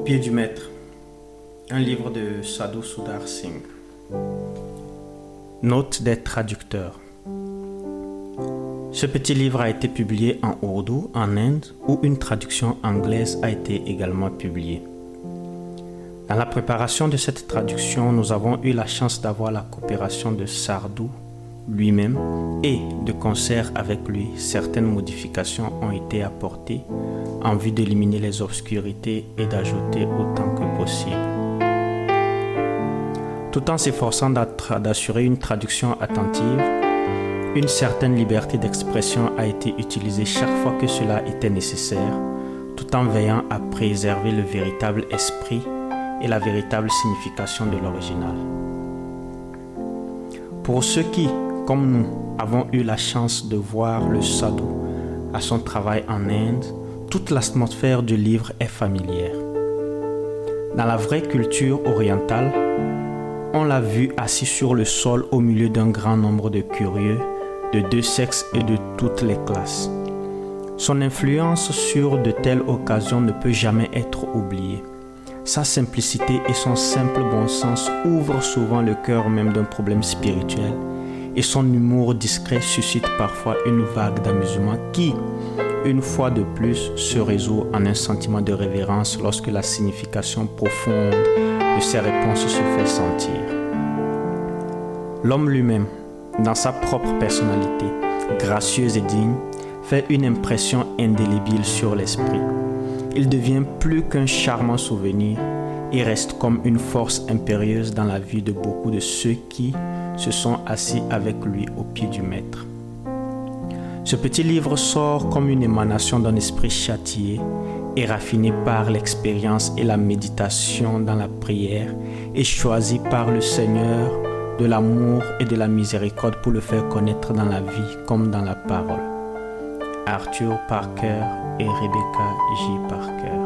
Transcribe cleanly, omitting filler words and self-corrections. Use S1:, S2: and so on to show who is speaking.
S1: pied du maître, un livre de Sadhu Sundar Singh. Note des traducteurs. Ce petit livre a été publié en ourdou en Inde où une traduction anglaise a été également publiée. Dans la préparation de cette traduction, nous avons eu la chance d'avoir la coopération de Sadhu lui-même et, de concert avec lui, certaines modifications ont été apportées en vue d'éliminer les obscurités et d'ajouter autant que possible. Tout en s'efforçant d'assurer une traduction attentive, une certaine liberté d'expression a été utilisée chaque fois que cela était nécessaire, tout en veillant à préserver le véritable esprit et la véritable signification de l'original. Pour ceux qui, comme nous, avons eu la chance de voir le sadhu à son travail en Inde, toute l'atmosphère du livre est familière. Dans la vraie culture orientale, on l'a vu assis sur le sol au milieu d'un grand nombre de curieux, de deux sexes et de toutes les classes. Son influence sur de telles occasions ne peut jamais être oubliée. Sa simplicité et son simple bon sens ouvrent souvent le cœur même d'un problème spirituel et son humour discret suscite parfois une vague d'amusement qui, une fois de plus, se résout en un sentiment de révérence lorsque la signification profonde de ses réponses se fait sentir. L'homme lui-même, dans sa propre personnalité, gracieuse et digne, fait une impression indélébile sur l'esprit. Il devient plus qu'un charmant souvenir et reste comme une force impérieuse dans la vie de beaucoup de ceux qui se sont assis avec lui au pied du maître. Ce petit livre sort comme une émanation d'un esprit châtié et raffiné par l'expérience et la méditation dans la prière et choisi par le Seigneur de l'amour et de la miséricorde pour le faire connaître dans la vie comme dans la parole. Arthur Parker et Rebecca J. Parker.